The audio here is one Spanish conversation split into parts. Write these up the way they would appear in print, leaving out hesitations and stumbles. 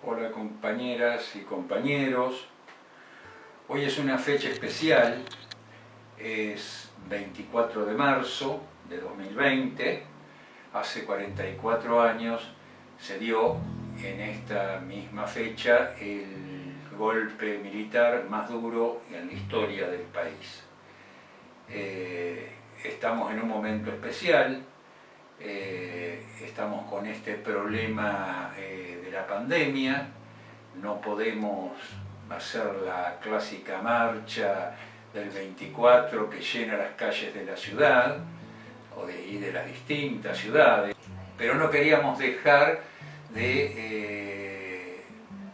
Hola compañeras y compañeros. Hoy es una fecha especial, es 24 de marzo de 2020. Hace 44 años se dio en esta misma fecha el golpe militar más duro en la historia del país. Estamos en un momento especial. Estamos con este problema de la pandemia, no podemos hacer la clásica marcha del 24 que llena las calles de la ciudad y de las distintas ciudades, pero no queríamos dejar de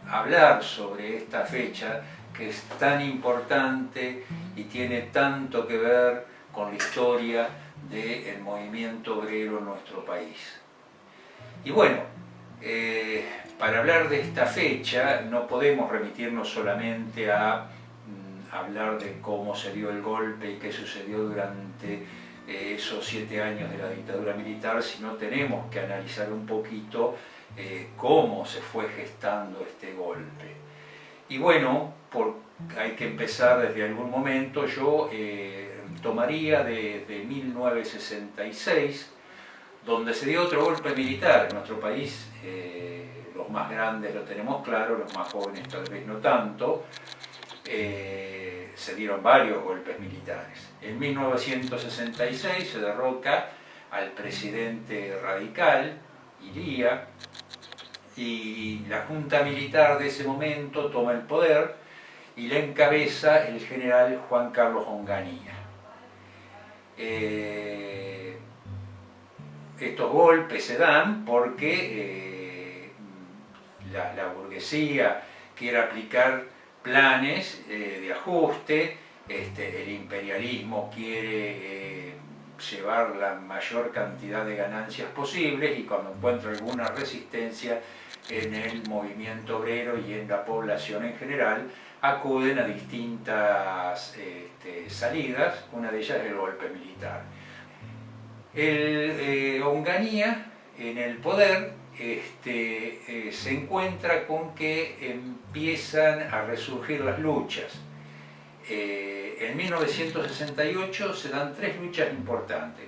hablar sobre esta fecha que es tan importante y tiene tanto que ver con la historia del movimiento obrero en nuestro país. Y bueno, para hablar de esta fecha no podemos remitirnos solamente a hablar de cómo se dio el golpe y qué sucedió durante esos 7 años de la dictadura militar, sino tenemos que analizar un poquito cómo se fue gestando este golpe. Y bueno, hay que empezar desde algún momento. Yo tomaría desde 1966, donde se dio otro golpe militar en nuestro país. Los más grandes lo tenemos claro, los más jóvenes tal vez no tanto. Se dieron varios golpes militares. En 1966 se derroca al presidente radical, Iría, y la junta militar de ese momento toma el poder y la encabeza el general Juan Carlos Onganía. Estos golpes se dan porque la burguesía quiere aplicar planes de ajuste, el imperialismo quiere llevar la mayor cantidad de ganancias posibles, y cuando encuentra alguna resistencia en el movimiento obrero y en la población en general, acuden a distintas salidas. Una de ellas es el golpe militar. Onganía, en el poder, se encuentra con que empiezan a resurgir las luchas. En 1968 se dan 3 luchas importantes: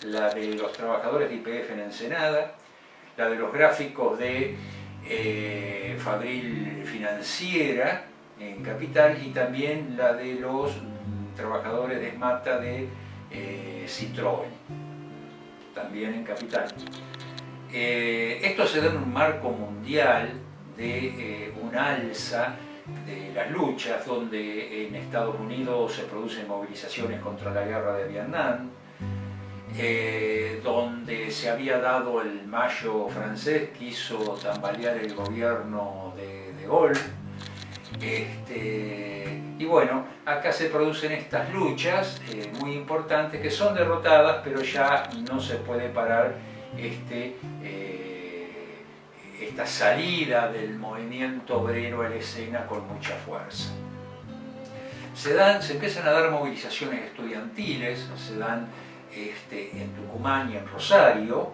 la de los trabajadores de YPF en Ensenada, la de los gráficos de Fabril Financiera en Capital, y también la de los trabajadores de Esmata de Citroën, también en Capital. Esto se da en un marco mundial de un alza de las luchas, donde en Estados Unidos se producen movilizaciones contra la guerra de Vietnam, donde se había dado el Mayo francés que hizo tambalear el gobierno de Gaulle. Y bueno, acá se producen estas luchas muy importantes que son derrotadas, pero ya no se puede parar esta salida del movimiento obrero a la escena con mucha fuerza. Se empiezan a dar movilizaciones estudiantiles, se dan en Tucumán y en Rosario.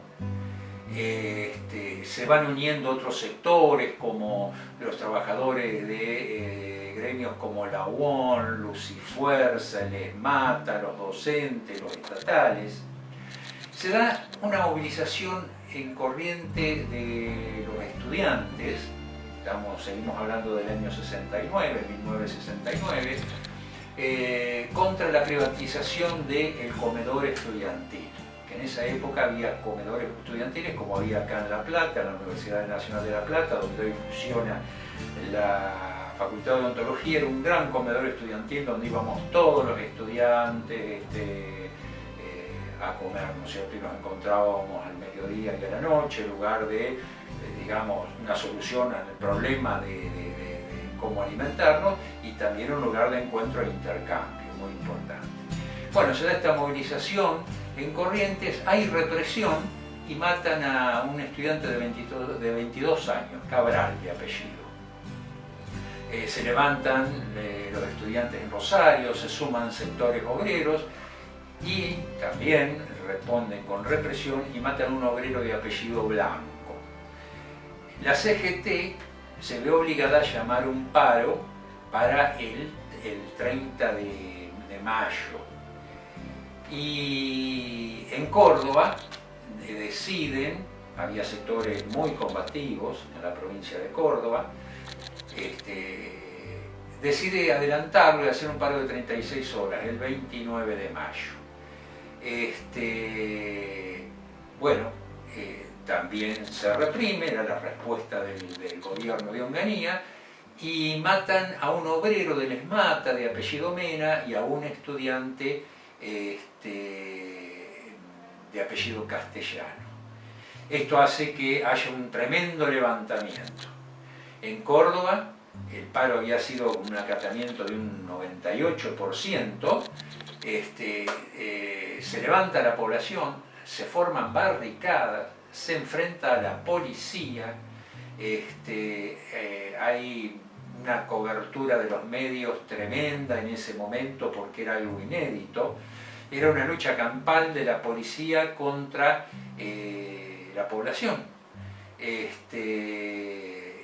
Se van uniendo otros sectores, como los trabajadores de gremios como la UON, Lucifuerza, el Esmata, los docentes, los estatales. Se da una movilización en Corrientes de los estudiantes, seguimos hablando del año 69, 1969, contra la privatización del comedor estudiantil. Que en esa época había comedores estudiantiles, como había acá en La Plata, en la Universidad Nacional de La Plata, donde hoy funciona la Facultad de Odontología. Era un gran comedor estudiantil donde íbamos todos los estudiantes a comer, ¿no es cierto? Y nos encontrábamos al mediodía y a la noche, en lugar de, digamos, una solución al problema de cómo alimentarnos, y también un lugar de encuentro e intercambio muy importante. Bueno, se da esta movilización en Corrientes, hay represión y matan a un estudiante de 22 años, Cabral de apellido. Se levantan los estudiantes en Rosario, se suman sectores obreros y también responden con represión y matan a un obrero de apellido Blanco. La CGT se ve obligada a llamar un paro para el 30 de mayo. Y en Córdoba deciden, había sectores muy combativos en la provincia de Córdoba, decide adelantarlo y hacer un paro de 36 horas, el 29 de mayo. También se reprime, era la respuesta del gobierno de Onganía, y matan a un obrero del ESMATA de apellido Mena y a un estudiante de apellido Castellano. Esto hace que haya un tremendo levantamiento. En Córdoba el paro había sido un acatamiento de un 98%, se levanta la población, se forman barricadas, se enfrenta a la policía, hay una cobertura de los medios tremenda en ese momento porque era algo inédito. Era una lucha campal de la policía contra la población.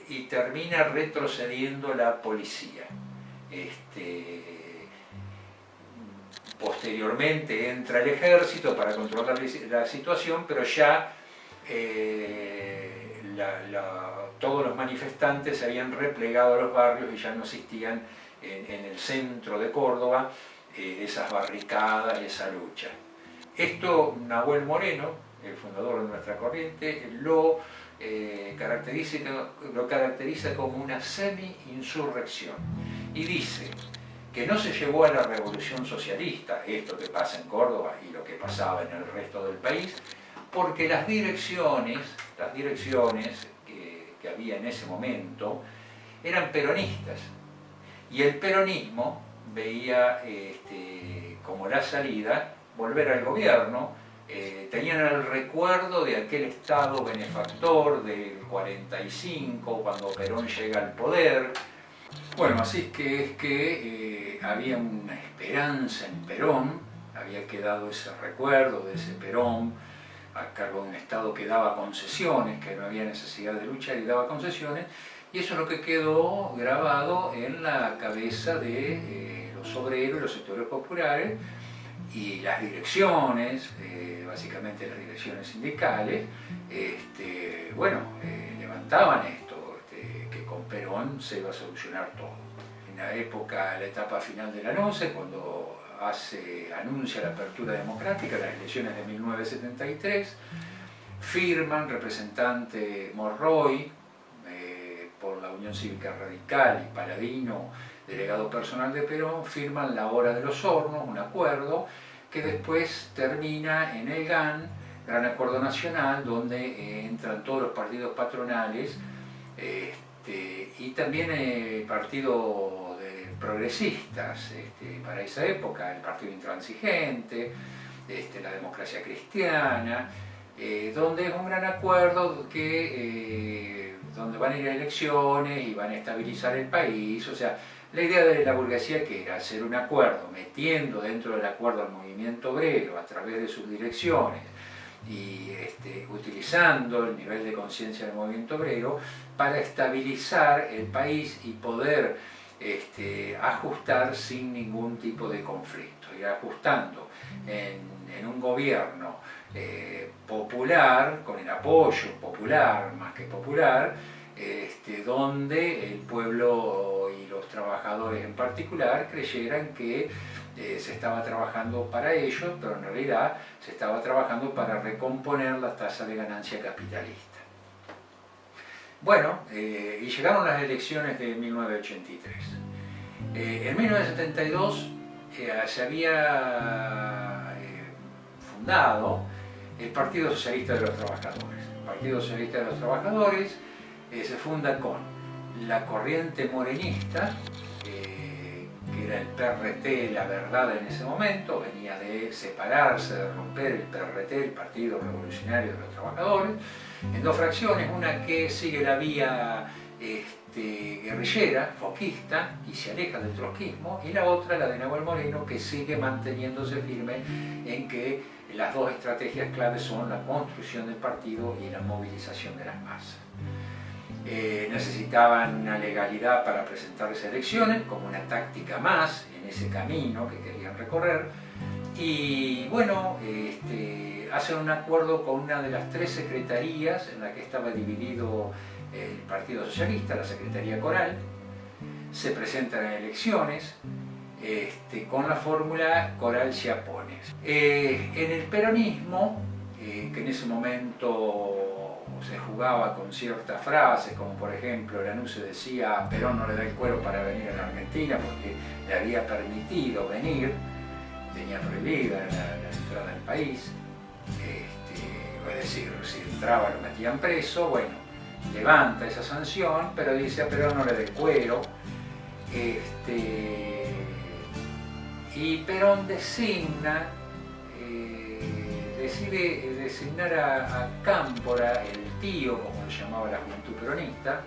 Y termina retrocediendo la policía. Posteriormente entra el ejército para controlar la situación, pero ya todos los manifestantes se habían replegado a los barrios y ya no existían en el centro de Córdoba esas barricadas y esa lucha. Esto Nahuel Moreno, el fundador de nuestra corriente, lo caracteriza como una semi-insurrección y dice que no se llevó a la revolución socialista, esto que pasa en Córdoba y lo que pasaba en el resto del país, porque las direcciones que había en ese momento eran peronistas y el peronismo veía como la salida volver al gobierno. Tenían el recuerdo de aquel Estado benefactor del 45, cuando Perón llega al poder. Bueno, así es que había una esperanza en Perón, había quedado ese recuerdo de ese Perón a cargo de un Estado que daba concesiones, que no había necesidad de luchar y daba concesiones, y eso es lo que quedó grabado en la cabeza de los obreros y los sectores populares, y las direcciones, básicamente las direcciones sindicales, levantaban esto, que con Perón se iba a solucionar todo. En la etapa final de la NOCE, cuando anuncia la apertura democrática, las elecciones de 1973, firman representante Morroy por la Unión Cívica Radical y Paladino, delegado personal de Perón, firman la Hora de los Hornos, un acuerdo que después termina en el Gran Acuerdo Nacional, donde entran todos los partidos patronales y también el partido de progresistas para esa época, el Partido Intransigente, la Democracia Cristiana, donde es un gran acuerdo donde van a ir a elecciones y van a estabilizar el país. O sea, la idea de la burguesía, que era hacer un acuerdo, metiendo dentro del acuerdo al movimiento obrero a través de sus direcciones y utilizando el nivel de conciencia del movimiento obrero para estabilizar el país y poder ajustar sin ningún tipo de conflicto, y ajustando en un gobierno popular, con el apoyo popular más que popular, donde el pueblo y los trabajadores en particular creyeran que se estaba trabajando para ellos, pero en realidad se estaba trabajando para recomponer la tasa de ganancia capitalista. Bueno, y llegaron las elecciones de 1983. En 1972 se había fundado el Partido Socialista de los Trabajadores. El Partido Socialista de los Trabajadores se funda con la corriente morenista, que era el PRT, la verdad en ese momento, venía de separarse, de romper el PRT, el Partido Revolucionario de los Trabajadores, en dos fracciones, una que sigue la vía guerrillera, foquista, y se aleja del trotskismo, y la otra, la de Nahuel Moreno, que sigue manteniéndose firme en que las dos estrategias claves son la construcción del partido y la movilización de las masas. necesitaban una legalidad para presentarse a elecciones, como una táctica más en ese camino que querían recorrer. Y bueno, hacen un acuerdo con una de las 3 secretarías en la que estaba dividido el Partido Socialista, la Secretaría Coral. Se presentan a elecciones con la fórmula Coral-Chiapones. En el peronismo, que en ese momento se jugaba con ciertas frases, como por ejemplo Lanuse decía: Perón no le da el cuero para venir a la Argentina porque le había permitido venir, tenía prohibida la entrada al país, es decir, si entraba lo metían preso. Bueno, levanta esa sanción, pero dice: a Perón no le da el cuero. Y Perón decide designar a Cámpora, el tío, como lo llamaba la juventud peronista,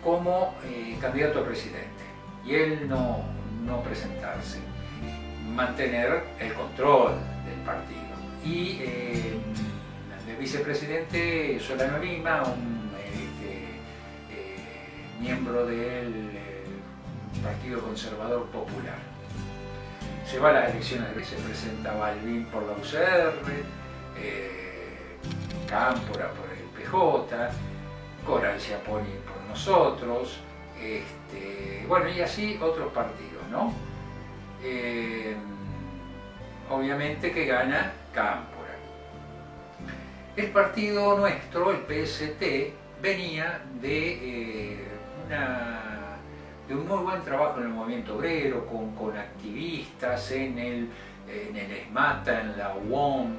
como candidato a presidente, y él no presentarse, mantener el control del partido. Y el vicepresidente Solano Lima, un miembro del Partido Conservador Popular. Se va a las elecciones, se presenta Balbín por la UCR, Cámpora por el PJ, Coral-Chiapponi por nosotros, bueno, y así otros partidos, ¿no? Obviamente que gana Cámpora. El partido nuestro, el PST, venía de un muy buen trabajo en el movimiento obrero, con activistas en el ESMATA, en la UOM,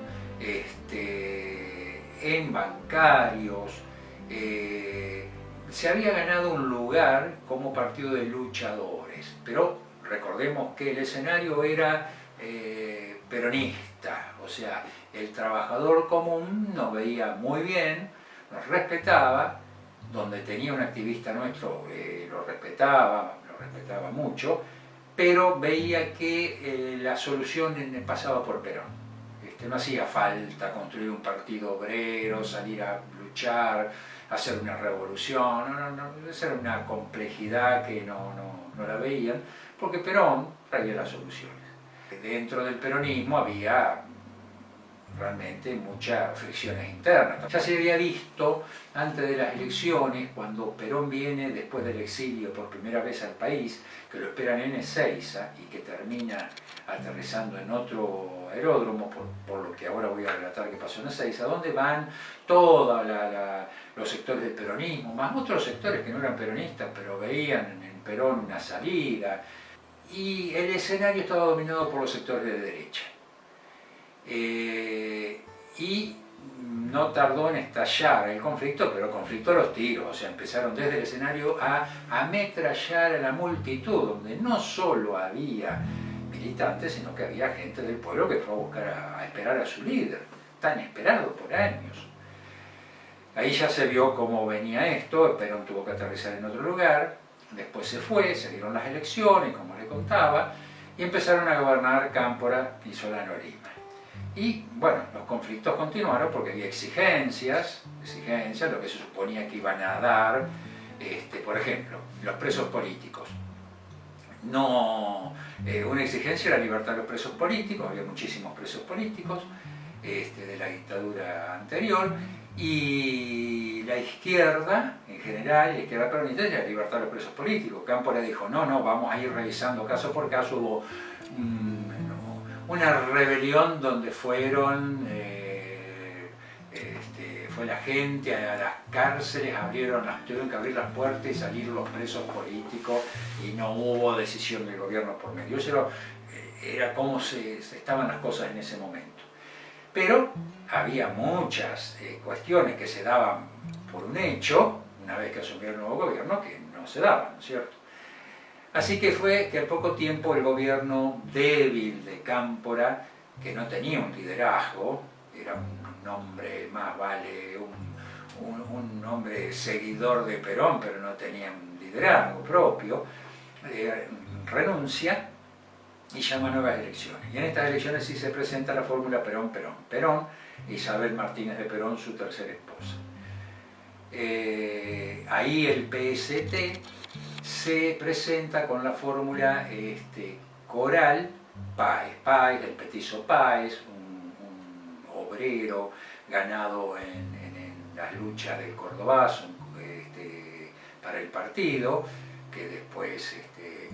en bancarios. Se había ganado un lugar como partido de luchadores, pero recordemos que el escenario era peronista, o sea, el trabajador común nos veía muy bien, nos respetaba. Donde tenía un activista nuestro lo respetaba mucho, pero veía que la solución pasaba por Perón. No hacía falta construir un partido obrero, salir a luchar, hacer una revolución, esa era una complejidad que no la veían, porque Perón traía las soluciones. Dentro del peronismo había realmente muchas fricciones internas. Ya se había visto antes de las elecciones, cuando Perón viene después del exilio por primera vez al país, que lo esperan en Ezeiza y que termina aterrizando en otro aeródromo, por lo que ahora voy a relatar que pasó en Ezeiza, donde van todos los sectores del peronismo, más otros sectores que no eran peronistas, pero veían en Perón una salida, y el escenario estaba dominado por los sectores de derecha. Y no tardó en estallar el conflicto, pero conflicto a los tiros, o sea, empezaron desde el escenario a ametrallar a la multitud, donde no solo había militantes, sino que había gente del pueblo que fue a buscar a esperar a su líder, tan esperado por años. Ahí ya se vio cómo venía esto. Perón tuvo que aterrizar en otro lugar, después se fue, se dieron las elecciones, como le contaba, y empezaron a gobernar Cámpora y Solano Lima. Y bueno, los conflictos continuaron porque había exigencias, lo que se suponía que iban a dar, por ejemplo, los presos políticos. Una exigencia era la libertad de los presos políticos, había muchísimos presos políticos de la dictadura anterior, y la izquierda, en general, la izquierda peronista, la libertad de los presos políticos. Cámpora dijo: no, vamos a ir revisando caso por caso. Hubo una rebelión donde fue la gente a las cárceles, tuvieron que abrir las puertas y salir los presos políticos, y no hubo decisión del gobierno por medio. Eso era cómo estaban las cosas en ese momento. Pero había muchas cuestiones que se daban por un hecho, una vez que asumió el nuevo gobierno, que no se daban, ¿no es cierto? Así que fue que al poco tiempo el gobierno débil de Cámpora, que no tenía un liderazgo, era un hombre, más vale un hombre seguidor de Perón, pero no tenía un liderazgo propio, renuncia y llama a nuevas elecciones. Y en estas elecciones sí se presenta la fórmula Perón-Perón. Perón, Isabel Martínez de Perón, su tercera esposa. Ahí el PST se presenta con la fórmula Coral Páez, el petizo Páez, un obrero ganado en las luchas del Cordobazo para el partido, que después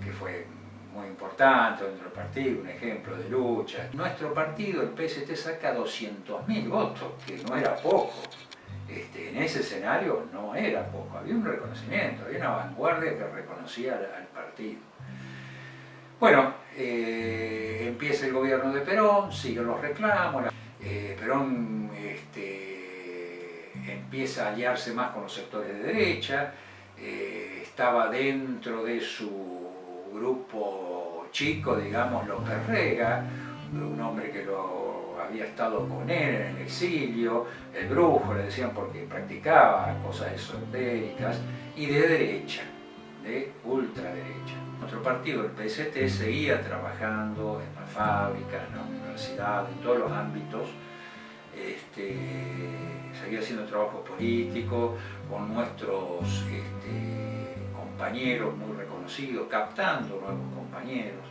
que fue muy importante dentro del partido, un ejemplo de lucha. Nuestro partido, el PST, saca 200.000 votos, que no era poco. En ese escenario no era poco, había un reconocimiento, había una vanguardia que reconocía al partido. Bueno, empieza el gobierno de Perón, siguen los reclamos, Perón empieza a aliarse más con los sectores de derecha, estaba dentro de su grupo chico, digamos, López Rega, un hombre que había estado con él en el exilio, el brujo, le decían, porque practicaba cosas esotéricas, y de derecha, de ultraderecha. Nuestro partido, el PST, seguía trabajando en la fábrica, en la universidad, en todos los ámbitos, seguía haciendo trabajo político con nuestros compañeros muy reconocidos, captando nuevos compañeros.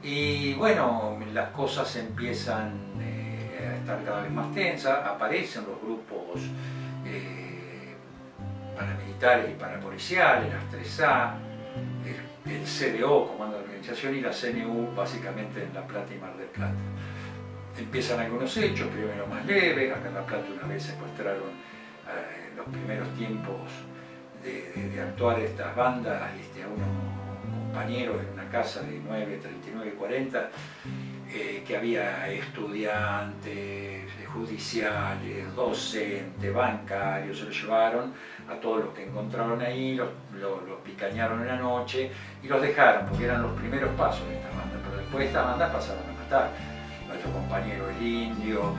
Y bueno, las cosas empiezan a estar cada vez más tensas, aparecen los grupos paramilitares y parapoliciales, las 3A, el CDO, Comando de Organización, y la CNU, básicamente en La Plata y Mar del Plata. Empiezan algunos hechos, primero más leves. Acá en La Plata una vez secuestraron en los primeros tiempos de actuar estas bandas a unos compañeros en una casa de 9, 39 y 40, que había estudiantes, judiciales, docentes, bancarios. Se los llevaron a todos los que encontraron ahí, los picañaron en la noche y los dejaron, porque eran los primeros pasos de esta banda, pero después estas bandas pasaron a matar. Nuestro compañero el Indio,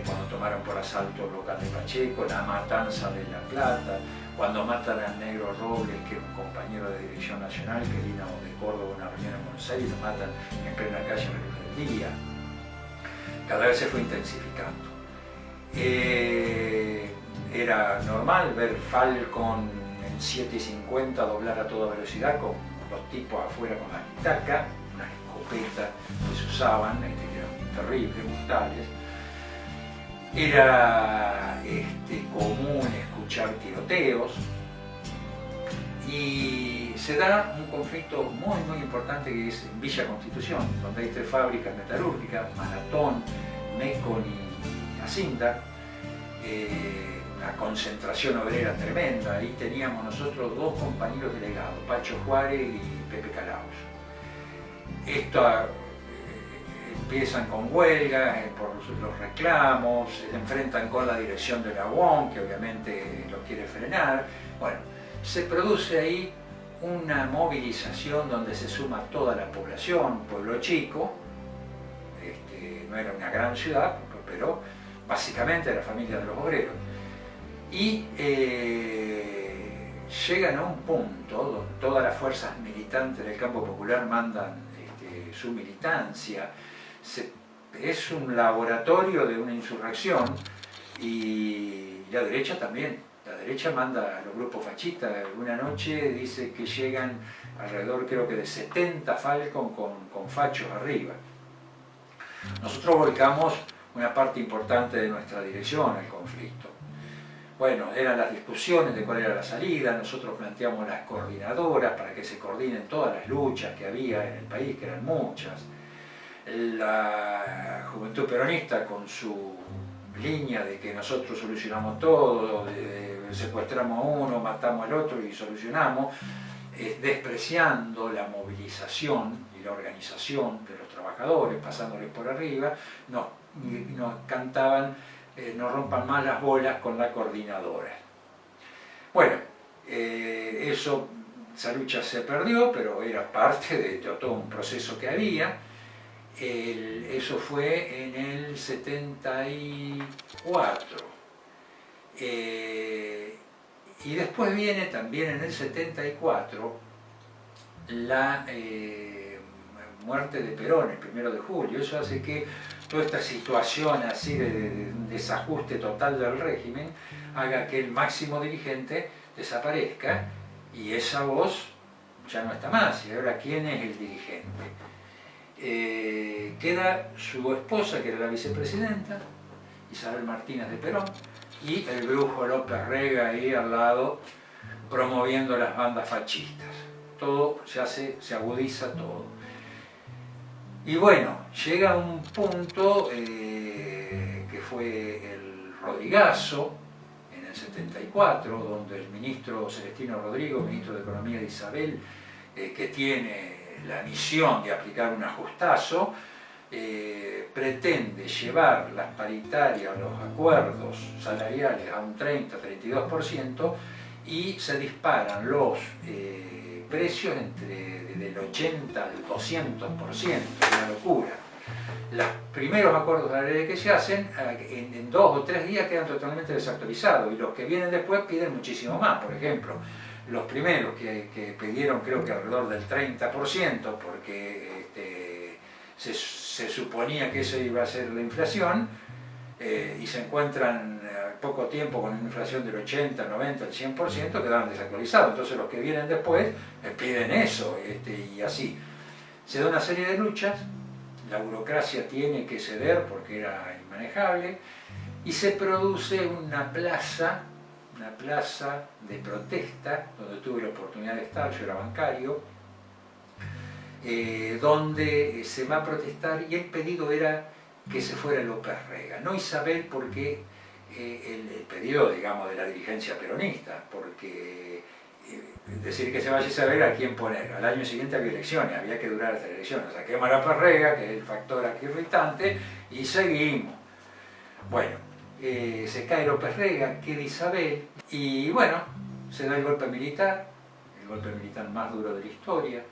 cuando tomaron por asalto el local de Pacheco, la matanza de La Plata, cuando matan al Negro Robles, que es un compañero de Dirección Nacional que vino de Córdoba a una reunión en Buenos Aires, lo matan en plena calle a la luz del día. Cada vez se fue intensificando. Era normal ver Falcon en 7:50 doblar a toda velocidad con los tipos afuera con las pitacas, unas escopetas que se usaban, que eran terribles, brutales. Era común escuchar tiroteos y se da un conflicto muy muy importante que es en Villa Constitución, donde hay 3 fábricas metalúrgicas, Maratón, Mecon y Acinta, una concentración obrera tremenda. Ahí teníamos nosotros 2 compañeros delegados, Pacho Juárez y Pepe Calaos. Empiezan con huelgas por los reclamos, se enfrentan con la dirección de la UON, que obviamente los quiere frenar. Bueno, se produce ahí una movilización donde se suma toda la población, pueblo chico, no era una gran ciudad, pero básicamente era la familia de los obreros. Y llegan a un punto donde todas las fuerzas militantes del campo popular mandan su militancia. Es un laboratorio de una insurrección y la derecha también. La derecha manda a los grupos fascistas. Una noche dice que llegan alrededor, creo que de 70 Falcon con fachos arriba. Nosotros volcamos una parte importante de nuestra dirección al conflicto. Bueno, eran las discusiones de cuál era la salida. Nosotros planteamos las coordinadoras para que se coordinen todas las luchas que había en el país, que eran muchas. La Juventud Peronista, con su línea de que nosotros solucionamos todo, secuestramos a uno, matamos al otro y solucionamos, despreciando la movilización y la organización de los trabajadores, pasándoles por arriba, nos cantaban no rompan más las bolas con la coordinadora. Bueno, esa lucha se perdió, pero era parte de todo un proceso que había. Eso fue en el 74. Y después viene también en el 74 la muerte de Perón, el 1 de julio. Eso hace que toda esta situación así de desajuste total del régimen haga que el máximo dirigente desaparezca y esa voz ya no está más. ¿Y ahora quién es el dirigente? Queda su esposa, que era la vicepresidenta, Isabel Martínez de Perón, y el brujo López Rega ahí al lado, promoviendo las bandas fascistas. Todo se agudiza todo. Y bueno, llega un punto que fue el Rodrigazo, en el 74, donde el ministro Celestino Rodrigo, ministro de Economía de Isabel, que tiene la misión de aplicar un ajustazo, pretende llevar las paritarias, los acuerdos salariales a un 30-32% y se disparan los precios del 80 al 200%, una locura. Los primeros acuerdos salariales que se hacen, en 2 o 3 días quedan totalmente desactualizados, y los que vienen después piden muchísimo más. Por ejemplo, los primeros que pidieron creo que alrededor del 30%, porque se suponía que eso iba a ser la inflación, y se encuentran al poco tiempo con una inflación del 80, 90, el 100%, quedaron desactualizados. Entonces los que vienen después piden eso, y así. Se da una serie de luchas, la burocracia tiene que ceder porque era inmanejable, y se produce una plaza de protesta, donde tuve la oportunidad de estar, yo era bancario, donde se va a protestar, y el pedido era que se fuera López Rega, no Isabel, porque el pedido, digamos, de la dirigencia peronista, porque decir que se vaya Isabel, ¿a quién poner? Al año siguiente había elecciones, había que durar hasta las elecciones, saquemos a López Rega, que es el factor aquí irritante, y seguimos. Bueno, se cae López Rega, queda Isabel, y bueno, se da el golpe militar más duro de la historia.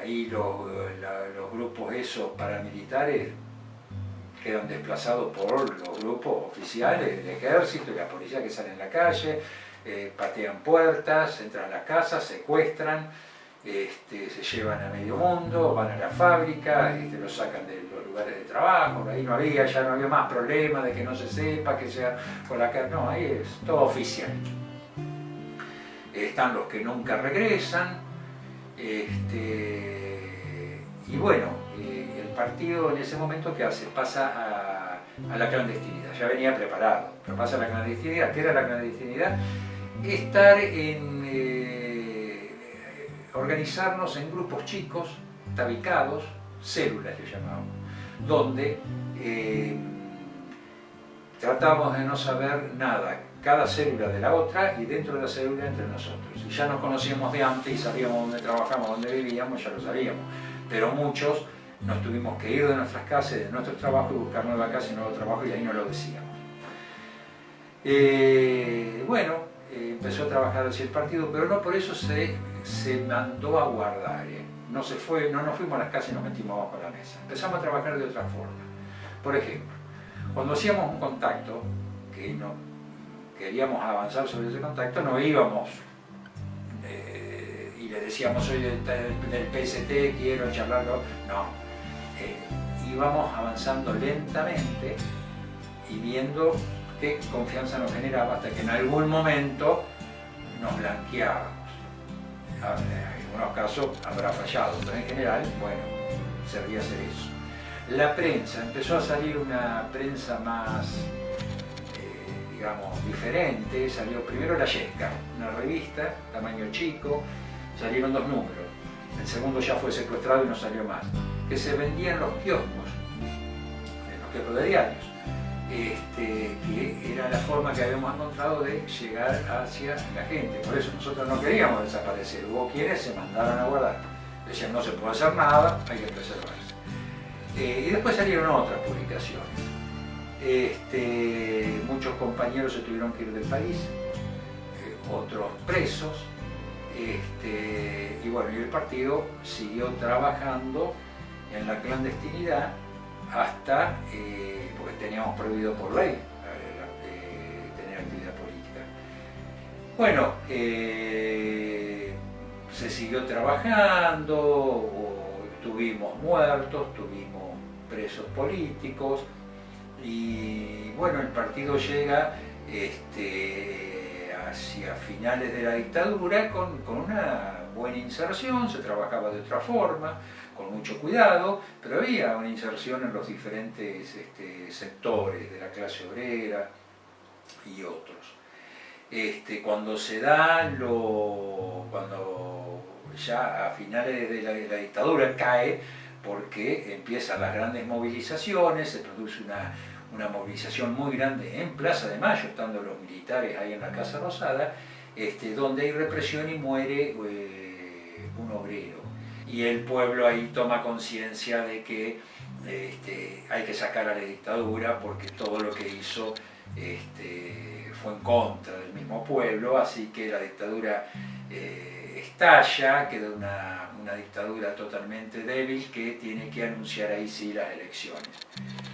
Ahí los grupos esos paramilitares quedan desplazados por los grupos oficiales, el ejército y la policía, que salen a la calle, patean puertas, entran a las casas, secuestran, se llevan a medio mundo, van a la fábrica, los sacan de los lugares de trabajo. Ahí ya no había más problema de que no se sepa, que sea por la calle, no, ahí es todo oficial. Están los que nunca regresan, y bueno, el partido en ese momento, ¿qué hace? Pasa a la clandestinidad, ya venía preparado, pero pasa a la clandestinidad. ¿Qué era la clandestinidad? Estar organizarnos en grupos chicos, tabicados, células le llamábamos, donde tratábamos de no saber nada, cada célula de la otra, y dentro de la célula entre nosotros. Y ya nos conocíamos de antes y sabíamos dónde trabajamos, dónde vivíamos, ya lo sabíamos. Pero muchos nos tuvimos que ir de nuestras casas, de nuestros trabajos, y buscar nueva casa y nuevo trabajo, y ahí no lo decíamos. Bueno, empezó a trabajar hacia el partido, pero no por eso se mandó a guardar. No nos fuimos a las casas y nos metimos abajo de la mesa. Empezamos a trabajar de otra forma. Por ejemplo, cuando hacíamos un contacto, que no queríamos avanzar sobre ese contacto, no íbamos y le decíamos: soy del PST, quiero charlarlo. No, íbamos avanzando lentamente y viendo qué confianza nos generaba, hasta que en algún momento nos blanqueábamos. En algunos casos habrá fallado, pero en general, bueno, servía hacer eso. La prensa, empezó a salir una prensa más, digamos, diferente. Salió primero La Yesca, una revista, tamaño chico, salieron 2 números. El segundo ya fue secuestrado y no salió más. Que se vendía en los kioscos de diarios. Que era la forma que habíamos encontrado de llegar hacia la gente. Por eso nosotros no queríamos desaparecer. Hubo quienes se mandaron a guardar. Decían: no se puede hacer nada, hay que preservarse. Y después salieron otras publicaciones. Muchos compañeros se tuvieron que ir del país, otros presos, y bueno, y el partido siguió trabajando en la clandestinidad hasta, porque teníamos prohibido por ley tener actividad política. Bueno, se siguió trabajando, tuvimos muertos, tuvimos presos políticos, Y bueno, el partido llega hacia finales de la dictadura con una buena inserción, se trabajaba de otra forma, con mucho cuidado, pero había una inserción en los diferentes sectores de la clase obrera y otros. Cuando se da, cuando ya a finales de la dictadura cae, porque empiezan las grandes movilizaciones, se produce una movilización muy grande en Plaza de Mayo, estando los militares ahí en la Casa Rosada, donde hay represión y muere un obrero. Y el pueblo ahí toma conciencia de que hay que sacar a la dictadura porque todo lo que hizo fue en contra del mismo pueblo, así que la dictadura estalla, queda una dictadura totalmente débil que tiene que anunciar ahí sí las elecciones.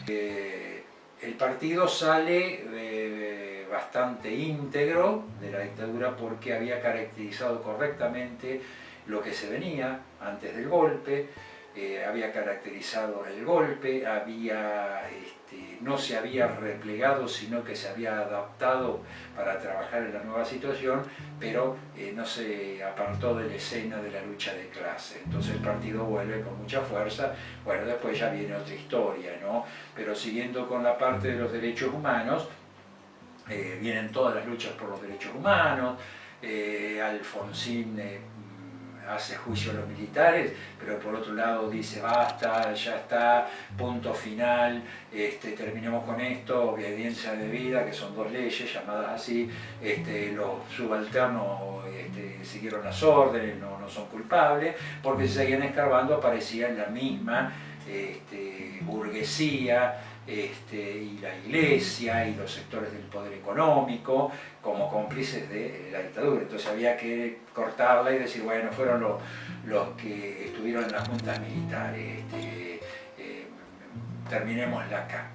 El partido sale bastante íntegro de la dictadura porque había caracterizado correctamente lo que se venía antes del golpe, había caracterizado el golpe, no se había replegado, sino que se había adaptado para trabajar en la nueva situación, pero no se apartó de la escena de la lucha de clase. Entonces el partido vuelve con mucha fuerza. Bueno, después ya viene otra historia, ¿no? Pero siguiendo con la parte de los derechos humanos, vienen todas las luchas por los derechos humanos. Alfonsín hace juicio a los militares, pero por otro lado dice basta, ya está, punto final, terminemos con esto, obediencia debida, que son dos leyes llamadas así, los subalternos siguieron las órdenes, no son culpables, porque si seguían escarbando aparecían la misma burguesía, y la iglesia y los sectores del poder económico como cómplices de la dictadura. Entonces había que cortarla y decir, bueno, fueron los que estuvieron en las juntas militares, terminémosla acá.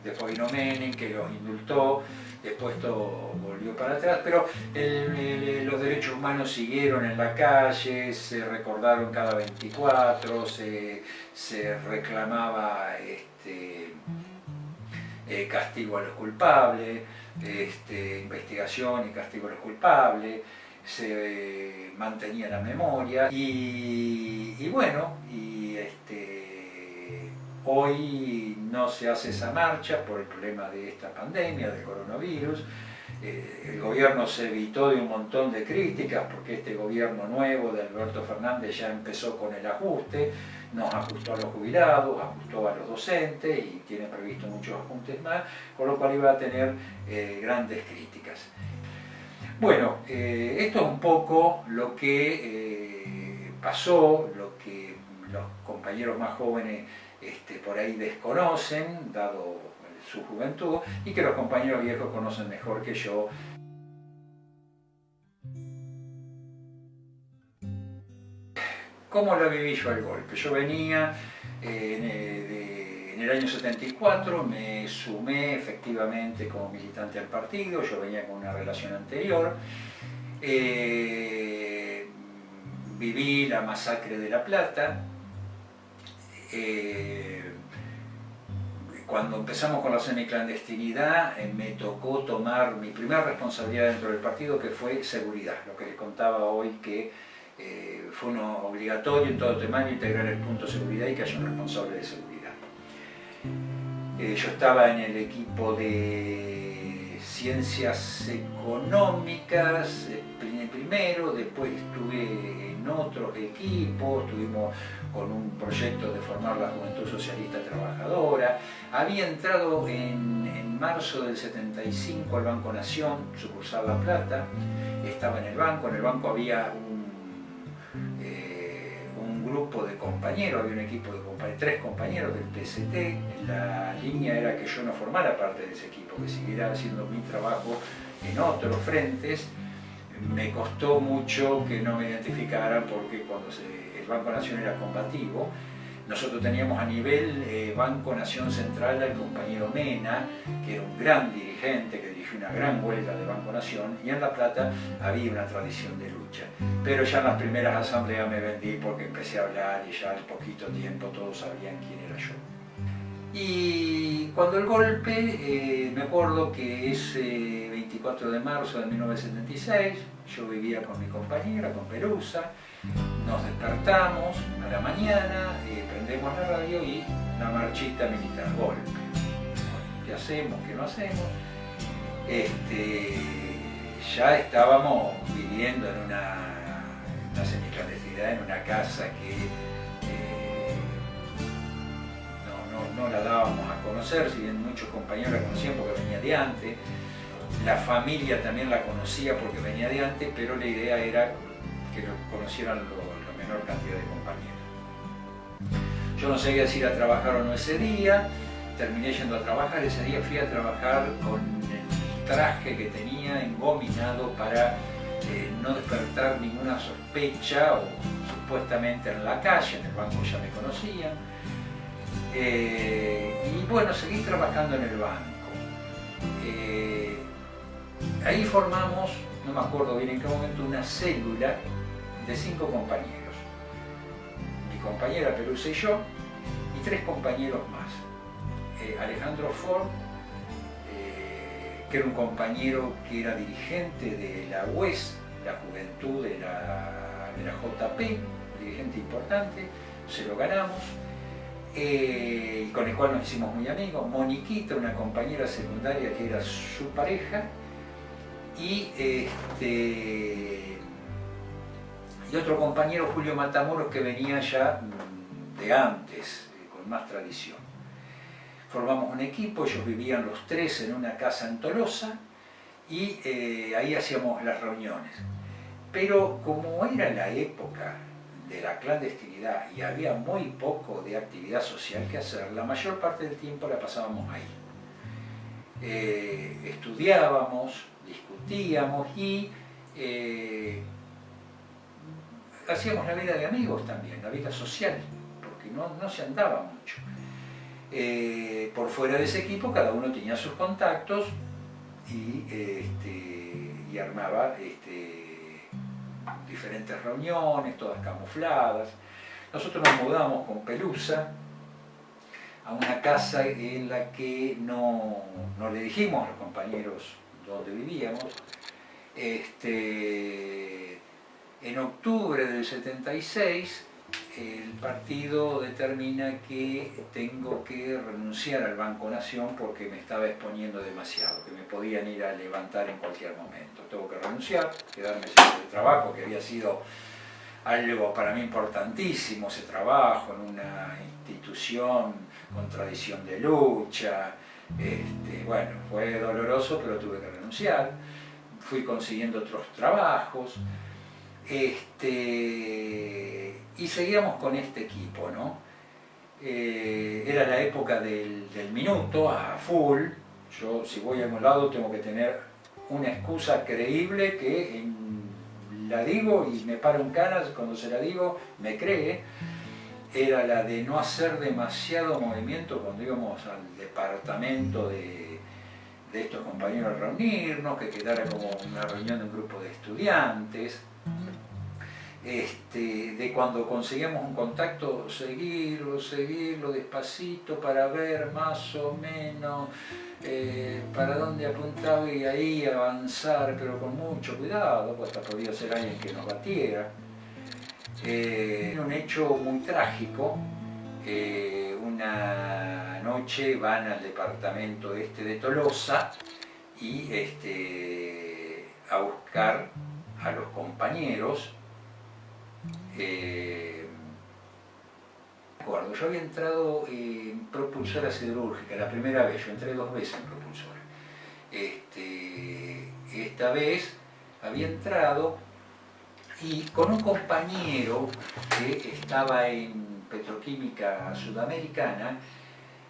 Después vino Menem, que los indultó, después todo volvió para atrás, pero los derechos humanos siguieron en la calle, se recordaron cada 24, se reclamaba castigo a los culpables, investigación y castigo a los culpables, se mantenía la memoria y bueno, hoy no se hace esa marcha por el problema de esta pandemia, del coronavirus. El gobierno se evitó de un montón de críticas porque este gobierno nuevo de Alberto Fernández ya empezó con el ajuste, nos ajustó a los jubilados, ajustó a los docentes y tiene previsto muchos ajustes más, con lo cual iba a tener grandes críticas. Bueno, esto es un poco lo que pasó, lo que los compañeros más jóvenes por ahí desconocen, dado su juventud, y que los compañeros viejos conocen mejor que yo. ¿Cómo lo viví yo el golpe? Yo venía en el año 74, me sumé efectivamente como militante al partido, yo venía con una relación anterior, viví la masacre de La Plata. Cuando empezamos con la semiclandestinidad me tocó tomar mi primera responsabilidad dentro del partido, que fue seguridad, lo que les contaba hoy, que fue obligatorio en todo tamaño integrar el punto de seguridad y que haya un responsable de seguridad. Yo estaba en el equipo de ciencias económicas primero, después estuve en otros equipos, estuvimos con un proyecto de formar la Juventud Socialista Trabajadora. Había entrado en marzo del 75 al Banco Nación, sucursal La Plata, estaba en el banco había un grupo de compañeros, había un equipo de 3 compañeros del PCT. La línea era que yo no formara parte de ese equipo, que siguiera haciendo mi trabajo en otros frentes. Me costó mucho que no me identificaran porque cuando el Banco Nación era combativo, nosotros teníamos a nivel Banco Nación Central al compañero Mena, que era un gran dirigente, que dirigió una gran huelga de Banco Nación, y en La Plata había una tradición de lucha. Pero ya en las primeras asambleas me vendí porque empecé a hablar y ya al poquito tiempo todos sabían quién era yo. Y cuando el golpe, me acuerdo que ese 24 de marzo de 1976, yo vivía con mi compañera, con Pelusa, nos despertamos a la mañana, prendemos la radio y una marchita militar, golpe. ¿Qué hacemos? ¿Qué no hacemos? Ya estábamos viviendo en una semiclandestinidad, en una casa que no la dábamos a conocer, si bien muchos compañeros la conocían porque venía de antes, la familia también la conocía porque venía de antes, pero la idea era que lo conocieran la menor cantidad de compañeros. Yo no sabía si ir a trabajar o no ese día, terminé yendo a trabajar. Ese día fui a trabajar con el traje que tenía engominado para no despertar ninguna sospecha, o supuestamente en la calle, en el banco ya me conocían. Y bueno, seguí trabajando en el banco. Ahí formamos, no me acuerdo bien en qué momento, una célula de 5 compañeros. Mi compañera Pelusa y yo, y 3 compañeros más. Alejandro Ford, que era un compañero que era dirigente de la UES, la juventud de la JP, dirigente importante, se lo ganamos. Con el cual nos hicimos muy amigos. Moniquita, una compañera secundaria que era su pareja, y otro compañero, Julio Matamoros, que venía ya de antes, con más tradición. Formamos un equipo, ellos vivían los 3 en una casa en Tolosa, y ahí hacíamos las reuniones. Pero como era la época de la clandestinidad y había muy poco de actividad social que hacer, la mayor parte del tiempo la pasábamos ahí. Estudiábamos, discutíamos y hacíamos la vida de amigos también, la vida social, porque no se andaba mucho. Por fuera de ese equipo cada uno tenía sus contactos y armaba diferentes reuniones, todas camufladas. Nosotros nos mudamos con Pelusa a una casa en la que no le dijimos a los compañeros dónde vivíamos. En octubre del 76 el partido determina que tengo que renunciar al Banco Nación porque me estaba exponiendo demasiado, que me podían ir a levantar en cualquier momento. Tengo que renunciar, quedarme sin el trabajo, que había sido algo para mí importantísimo, ese trabajo en una institución con tradición de lucha. Bueno, fue doloroso, pero tuve que renunciar. Fui consiguiendo otros trabajos. Y seguíamos con este equipo, ¿no? Era la época del minuto, a full. Yo, si voy a un lado, tengo que tener una excusa creíble que la digo y me paro en canas. Cuando se la digo, me cree. Era la de no hacer demasiado movimiento cuando íbamos al departamento de estos compañeros a reunirnos, que quedara como una reunión de un grupo de estudiantes. De cuando conseguíamos un contacto, seguirlo despacito para ver más o menos para dónde apuntaba y ahí avanzar, pero con mucho cuidado, pues hasta podía ser alguien que nos batiera. Un hecho muy trágico. Una noche van al departamento de Tolosa y a buscar a los compañeros. Yo había entrado en propulsora siderúrgica la primera vez, yo entré 2 veces en propulsora. Esta vez había entrado y con un compañero que estaba en Petroquímica Sudamericana,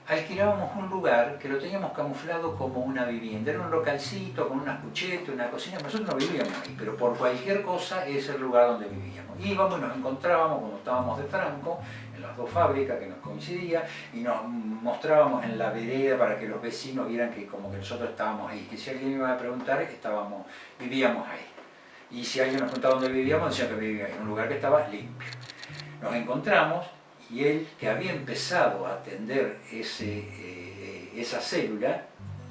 alquilábamos un lugar que lo teníamos camuflado como una vivienda. Era un localcito con unas cuchetas, una cocina. Nosotros no vivíamos ahí, pero por cualquier cosa es el lugar donde vivíamos. Íbamos y nos encontrábamos cuando estábamos de Franco, en las 2 fábricas que nos coincidían, y nos mostrábamos en la vereda para que los vecinos vieran que como que nosotros estábamos ahí. Que si alguien iba a preguntar, vivíamos ahí. Y si alguien nos preguntaba dónde vivíamos, decían que vivíamos en un lugar que estaba limpio. Nos encontramos y él, que había empezado a atender ese esa célula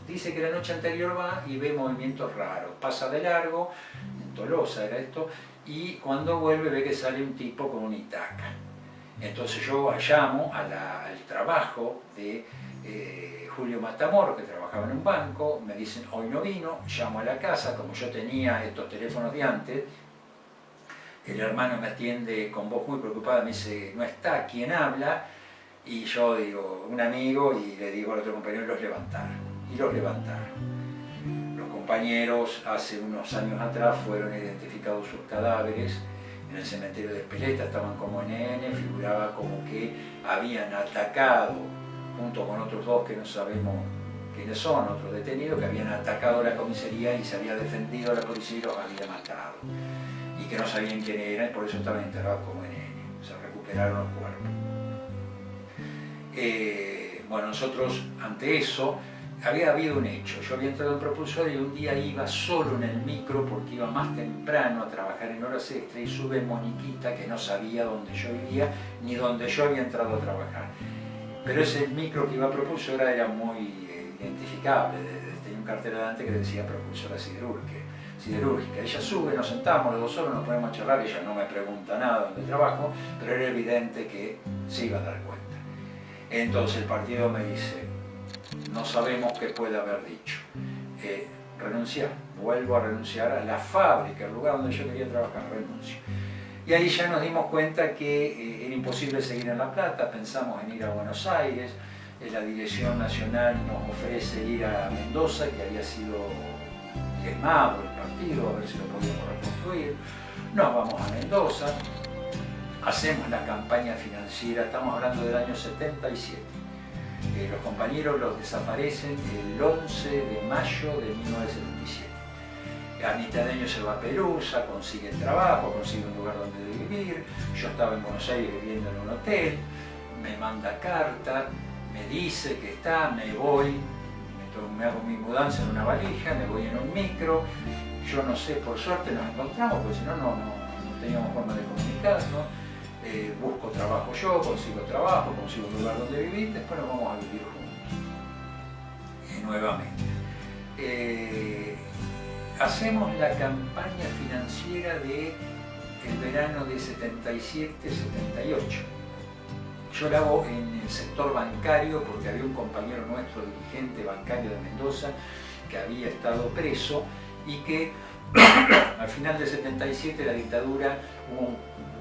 dice que la noche anterior va y ve movimientos raros, pasa de largo, en Tolosa era esto, y cuando vuelve ve que sale un tipo con una itaca. Entonces yo llamo al trabajo de Julio Matamoros, que trabajaba en un banco, me dicen hoy no vino, llamo a la casa, como yo tenía estos teléfonos de antes, el hermano me atiende con voz muy preocupada, me dice, no está, ¿quién habla? Y yo digo, un amigo, y le digo al otro compañero, los levantaron. Y los levantaron. Los compañeros hace unos años atrás fueron identificados sus cadáveres en el cementerio de Espeleta, estaban como NN, figuraba como que habían atacado, junto con otros dos que no sabemos quiénes son, otros detenidos, que habían atacado la comisaría y se había defendido la policía y los había matado. Y que no sabían quién eran, y por eso estaban enterrados como NN. Se recuperaron los cuerpos. Bueno, nosotros ante eso, había habido un hecho. Yo había entrado en propulsor y un día iba solo en el micro porque iba más temprano a trabajar en horas extra y sube Moniquita, que no sabía dónde yo vivía ni dónde yo había entrado a trabajar. Pero ese micro que iba a propulsora era muy identificable. Tenía un cartel adelante que decía propulsora siderúrgica. Ella sube, nos sentamos los dos solos, nos ponemos a charlar, ella no me pregunta nada dónde trabajo, pero era evidente que se iba a dar cuenta. Entonces el partido me dice, no sabemos qué puede haber dicho. Renunciar, vuelvo a renunciar a la fábrica, el lugar donde yo quería trabajar, renuncio. Y ahí ya nos dimos cuenta que era imposible seguir en La Plata, pensamos en ir a Buenos Aires, la Dirección Nacional nos ofrece ir a Mendoza, que había sido quemado el partido, a ver si lo podíamos reconstruir. Nos vamos a Mendoza, hacemos la campaña financiera, estamos hablando del año 77. Los compañeros los desaparecen el 11 de mayo de 1977. A mitad de año se va a Pelusa, consigue trabajo, consigue un lugar donde vivir. Yo estaba en Buenos Aires viviendo en un hotel, me manda carta, me dice que está, me voy, me hago mi mudanza en una valija, me voy en un micro. Yo no sé, por suerte nos encontramos, porque si no, no teníamos forma de comunicarnos. Busco trabajo yo, consigo trabajo, consigo un lugar donde vivir, después nos vamos a vivir juntos. Nuevamente. Hacemos la campaña financiera del verano de 77-78. Yo la hago en el sector bancario porque había un compañero nuestro, dirigente bancario de Mendoza, que había estado preso y que al final del 77 la dictadura hubo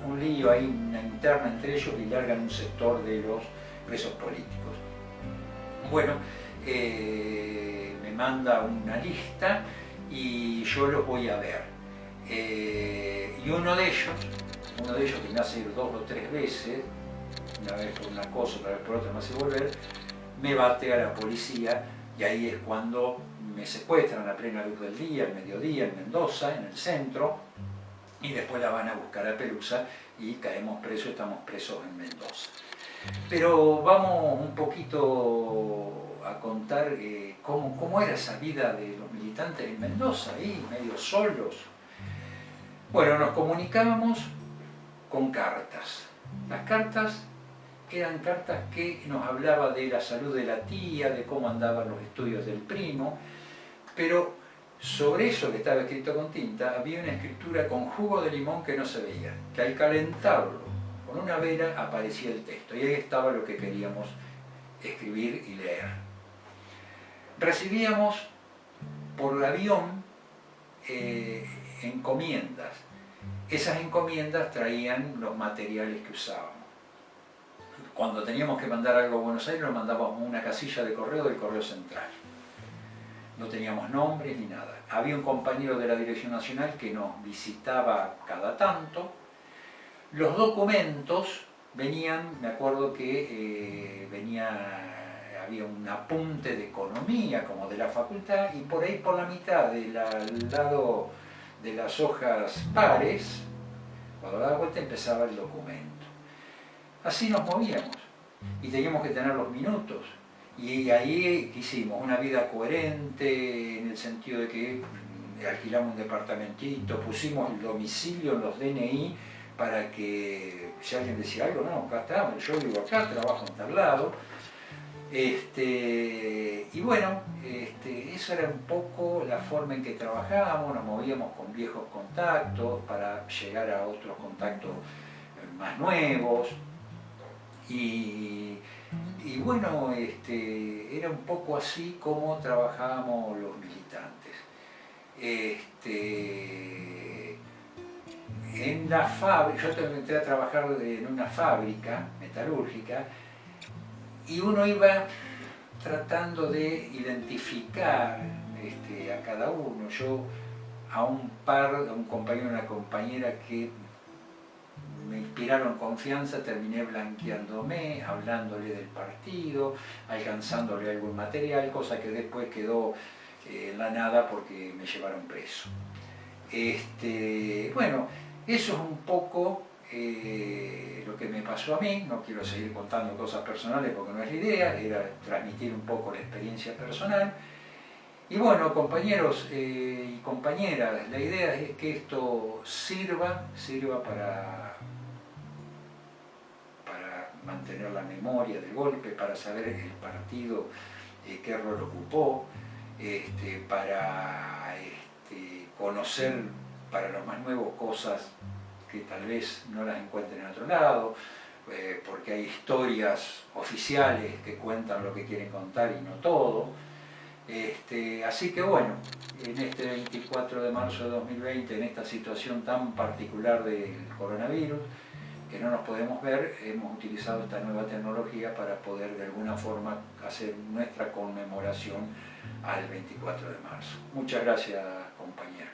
un lío ahí, una interna entre ellos y largan un sector de los presos políticos. Bueno, me manda una lista y yo los voy a ver. Y uno de ellos que me hace ir 2 o 3 veces, una vez por una cosa, otra vez por otra, me hace volver, me bate a la policía y ahí es cuando me secuestran a plena luz del día, al mediodía, en Mendoza, en el centro, y después la van a buscar a Pelusa y caemos presos, estamos presos en Mendoza. Pero vamos un poquito a contar cómo era esa vida de los militantes en Mendoza, ahí medio solos. Bueno, nos comunicábamos con cartas. Las cartas eran cartas que nos hablaba de la salud de la tía, de cómo andaban los estudios del primo, pero sobre eso que estaba escrito con tinta había una escritura con jugo de limón que no se veía, que al calentarlo con una vela aparecía el texto y ahí estaba lo que queríamos escribir y leer. Recibíamos por avión encomiendas. Esas encomiendas traían los materiales que usábamos. Cuando teníamos que mandar algo a Buenos Aires lo mandábamos a una casilla de correo del Correo Central. No teníamos nombres ni nada. Había un compañero de la Dirección Nacional que nos visitaba cada tanto. Los documentos venían, me acuerdo que había un apunte de economía como de la facultad y por ahí por la mitad, al lado de las hojas pares, cuando daba vuelta empezaba el documento. Así nos movíamos y teníamos que tener los minutos. Y ahí hicimos una vida coherente en el sentido de que alquilamos un departamentito, pusimos el domicilio en los DNI para que si alguien decía algo, no, acá estamos, yo vivo acá, trabajo en tal lado. Y Y bueno, esa era un poco la forma en que trabajábamos, nos movíamos con viejos contactos para llegar a otros contactos más nuevos. Y, y bueno, era un poco así como trabajábamos los militantes. En la fábrica, yo entré a trabajar en una fábrica metalúrgica y uno iba tratando de identificar a cada uno. Yo a un compañero y una compañera que me inspiraron confianza, terminé blanqueándome, hablándole del partido, alcanzándole algún material, cosa que después quedó en la nada porque me llevaron preso. Bueno, eso es un poco lo que me pasó a mí. No quiero seguir contando cosas personales porque no es la idea, era transmitir un poco la experiencia personal. Y bueno, compañeros y compañeras, la idea es que esto sirva para mantener la memoria del golpe, para saber el partido qué rol ocupó, para conocer para los más nuevos cosas que tal vez no las encuentren en otro lado, porque hay historias oficiales que cuentan lo que quieren contar y no todo. Así que bueno, en este 24 de marzo de 2020, en esta situación tan particular del coronavirus, que no nos podemos ver, hemos utilizado esta nueva tecnología para poder de alguna forma hacer nuestra conmemoración al 24 de marzo. Muchas gracias, compañeros.